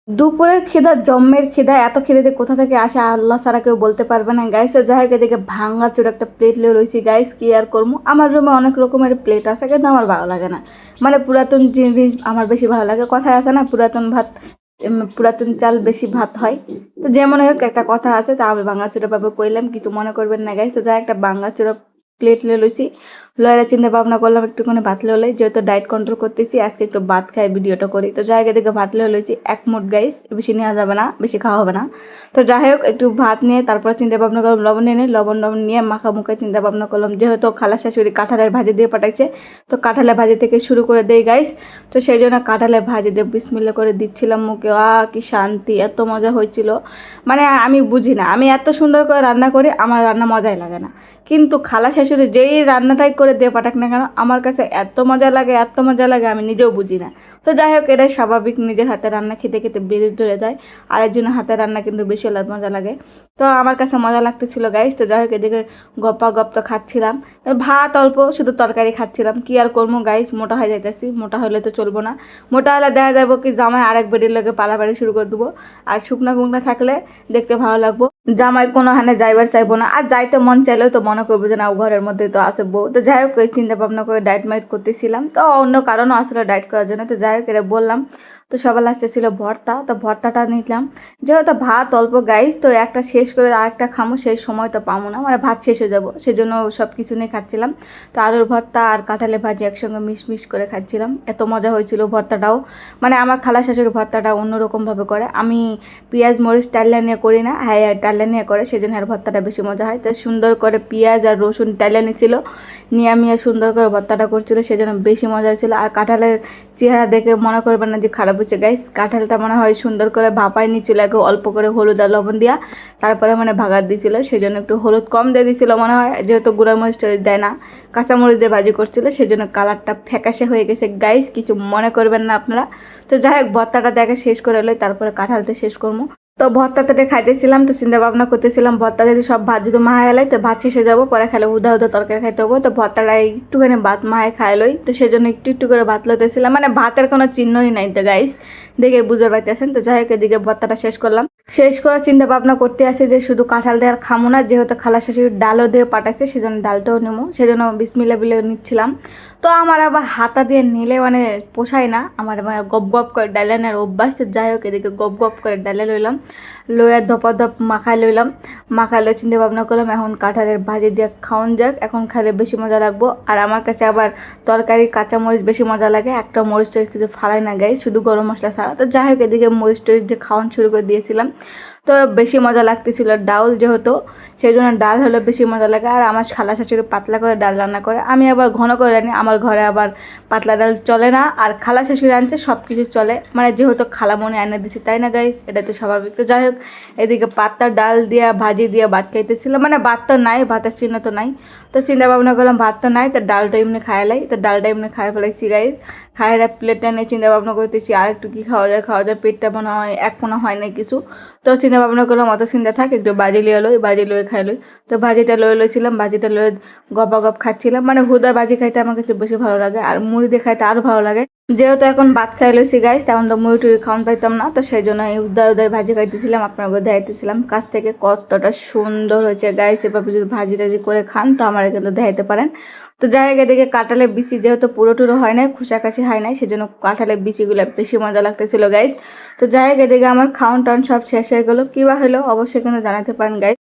দুপুরের খিদা জম্মের খিদা, এত খিদে দিয়ে কোথা থেকে আসে আল্লাহ ছাড়া কেউ বলতে পারবে না গাইস। তো যাই হোক, এদিকে ভাঙ্গা চোর একটা প্লেট লিয়ে রয়েছি গাইস, কি আর করবো। আমার রুমে অনেক রকমের প্লেট আছে কিন্তু আমার ভালো লাগে না। মানে পুরাতন জিনিস আমার বেশি ভালো লাগে। কথায় আছে না, পুরাতন ভাত পুরাতন চাল বেশি ভাত হয়। তো যেমন হোক একটা কথা আছে, তা আমি ভাঙ্গাচোরা ভাবে কইলাম, কিছু মনে করবেন না গাইস। তো যাই একটা ভাঙ্গাচোরা প্লেট লিয়ে লইছি, লয়েরা চিন্তা ভাবনা করলাম একটুখানি ভাত লই, যেহেতু ডায়েট কন্ট্রোল করতেছি আজকে একটু ভাত খাই ভিডিওটা করি। তো জায়গা থেকে ভাত লইছি এক মুঠ গাইস, বেশি নেওয়া যাবে না, বেশি খাওয়া হবে না। তো যাই হোক একটু ভাত নিয়ে তারপর চিন্তা ভাবনা করলাম লবণ নিয়ে লবণ নিয়ে মাখা মুখে চিন্তা ভাবনা করলাম, যেহেতু খালা শাশুড়ি কাঁঠালের ভাজি দিয়ে পাঠাইছে, তো কাঁঠালের ভাজি থেকে শুরু করে দেই গাইস। তো সেই জন্য কাঁঠালের ভাজি দিয়ে বিসমিল্লা করে দিচ্ছিলাম মুখে। কি শান্তি, এত মজা হয়েছিল। মানে আমি বুঝি না, আমি এত সুন্দর করে রান্না করি, আমার রান্না মজাই লাগে না। কিন্তু খালা শাশুড়ি যেই রান্নাটাই করে দিয়ে পাঠাক না কেন, আমার কাছে এত মজা লাগে, এত মজা লাগে, আমি নিজেও বুঝি না। তো যাই হোক, এটাই স্বাভাবিক, নিজের হাতে রান্না খেতে খেতে বেশ ধরে যায়। আরেকজনের হাতে রান্না কিন্তু বেশি মজা লাগে। তো আমার কাছে মজা লাগতেছিল গাইস। তো যাই হোক, এদিকে গপ্পা গপ তো খাচ্ছিলাম, ভাত অল্প, শুধু তরকারি খাচ্ছিলাম। কি আর করবো গাইস, মোটা হয়ে যাইতেছি। মোটা হলে তো চলবো না। মোটা হলে দেখা যাবো কি জামাই আরেক বেডির লোকে পালাপাড়ি শুরু করে দেবো। আর শুকনা গুকনা থাকলে দেখতে ভালো লাগবো, জামাই কোনো হানে যাইবার চাইবো না। আর যাইতে মন চাইলেও তো মনে করবো যে না, ও ঘরের মধ্যে তো আছে বউ। তো যাই হোক, এই চিন্তা ভাবনা করে ডায়েট মাইট করতেছিলাম। তো অন্য কারণও আসলে ডায়েট করার জন্য। তো যাই হোক, এটা বললাম। তো সবার লাস্টে ছিল ভর্তা, তো ভর্তাটা নিলাম। যেহেতু ভাত অল্প গাইস, তো একটা শেষ করে আরেকটা খামো, সেই সময় তো পাবো না, মানে ভাত শেষ হয়ে যাবো, সেজন্য সব কিছু নিয়ে খাচ্ছিলাম। তো আলুর ভর্তা আর কাঁঠালের ভাজি একসঙ্গে মিশ করে খাচ্ছিলাম, এত মজা হয়েছিল ভর্তাটাও। মানে আমার খালা শাশুড়ির ভর্তাটা অন্যরকমভাবে করে, আমি পেঁয়াজ মরিচ টাইলা নিয়ে করি না, হ্যাঁ টাইলা নিয়ে করে, সেজন্য আর ভর্তাটা বেশি মজা হয়। তো সুন্দর করে পেঁয়াজ আর রসুন টাইলা নিয়েছিল, নিয়ে সুন্দর করে ভর্তাটা করছিল, সেজন্য বেশি মজা হয়েছিল। আর কাঁঠালের চেহারা দেখে মনে করবেন না যে খারাপ হচ্ছে গাইস, কাঁঠালটা মনে হয় সুন্দর করে ভাপায় নিচ্ছিল, একটু অল্প করে হলুদ আর লবণ দিয়া, তারপরে মানে ভাগার দিয়েছিল, সেই জন্য একটু হলুদ কম দিয়ে দিয়েছিল মনে হয়, যেহেতু গুঁড়া মরিচ দেয় না, কাঁচামরিচ দিয়ে ভাজি করছিল, সেই জন্য কালারটা ফ্যাকাশে হয়ে গেছে গাইস, কিছু মনে করবেন না আপনারা। তো যাই হোক, ভর্তাটা দেখে শেষ করে এলোই, তারপরে কাঁঠালটা শেষ করবো। তো ভর্তাতে খাইতেছিলাম, তো চিন্তা ভাবনা করতেছিলাম ভর্তা যদি সব ভাত যদি মাহায় এলাই তো ভাত শেষে যাবো, পরে খাইলে উদা উদা তরকারি খাইতে হবো। তো ভর্তাটা একটুখানি ভাত মাহায় খাই লই, তো সেই জন্য একটু একটু করে ভাত লইতেছিলাম, মানে ভাতের কোনো চিহ্নই নাই তো গাইস, দেখে বুঝতে পাইতেছেন। তো যাই হোক, এদিকে ভর্তাটা শেষ করলাম। শেষ করার চিন্তা ভাবনা করতে আসে যে শুধু কাঁঠাল দিয়ে আর খামো না, যেহেতু খালা শাশুড়ির ডালও দিয়ে পাঠাচ্ছে, সেজন্য ডালটাও নেবো, সেজন্য বিসমিল্লা বিলে নিচ্ছিলাম। তো আমার আবার হাতা দিয়ে নিলে মানে পোষায় না, আমার মানে গপ গপ করে ডালে নেওয়ার অভ্যাস। তো যাই হোক, এদিকে গপ গপ করে ডালে লইলাম, লইয়া ধপা ধপ মাখাই লইলাম। মাখাইলে চিন্তা ভাবনা করলাম এখন কাঁঠালের ভাজি দিয়ে খাওয়ান যাক, এখন খাইলে বেশি মজা লাগবো। আর আমার কাছে আবার তরকারি কাঁচামরিচ বেশি মজা লাগে, একটা মরিচ টরিচ কিছু ফালাই না গাই, শুধু গরম মশলা ছাড়া। তো যাই হোক, এদিকে মরিচ টরিচ দিয়ে খাওয়ান শুরু করে দিয়েছিলাম। তো বেশি মজা লাগতেছিল ডাউল যেহেতু, সেই জন্য ডাল হলে বেশি মজা লাগে। আর আমার খালা শাশুড়ি পাতলা করে ডাল রান্না করে, আমি আবার ঘন করে রানি, আমার ঘরে আবার পাতলা ডাল চলে না। আর খালা শাশুড়ি আনছে সব কিছু চলে, মানে যেহেতু খালামণি এনে দিচ্ছে, তাই না গাইস, এটা তো স্বাভাবিক। তো যাই হোক, এদিকে পাতলা ডাল দিয়া ভাজি দিয়া ভাত খাইতেছিলাম, মানে ভাত তো নাই, ভাতের চিহ্ন তো নাই। তো চিন্তা ভাবনা করলাম ভাত তো নাই, তো ডালটা এমনি খাইলাই, তো ডালটা এমনি খাই ফেলাইছি গাইস। খাইরা প্লেটটা নিয়ে চিন্তা ভাবনা করতেছি আর একটু কি খাওয়া যায়, পেটটা মনে হয় এক মনে হয় না কিছু। তো চিন্তা ভাবনা করলাম অত চিন্তা থাক, একটু ভাজি লিয়ে লই, ভাজি লয়ে খাইলই। তো ভাজিটা লইছিলাম, ভাজিটা লয়ে গপা গপ খাচ্ছিলাম, মানে হুদা ভাজি খাইতে আমার কাছে বেশি ভালো লাগে, আর মুড়ি দিয়ে খাইতে আরও ভালো লাগে। যেহেতু এখন ভাত খাই লইছি গাইস, তেমন তো মুড়ি টুড়ি খাওয়ান পাইতাম না, তো সেই জন্য এই উদয় উদয় ভাজি খাইতেছিলাম, আপনাকে দেখাইতেছিলাম কাছ থেকে কতটা সুন্দর হয়েছে গাইস। এভাবে যদি ভাজি টাজি করে খান তো আমার কিন্তু দেখাইতে পারেন। তো জায়গা দেখে কাঁঠালের বিচি যেহেতু পুরো টুরো হয় নাই, খুশাকাশি হয় নাই, সেজন্য কাঁঠালের বিচিগুলো বেশি মজা লাগতেছিল গাইস। তো জায়গা দেখে আমার খাওয়ান টাউন সব শেষ হয়ে গেলো, কী বা হলো অবশ্যই কিন্তু জানাতে পারেন গাইস।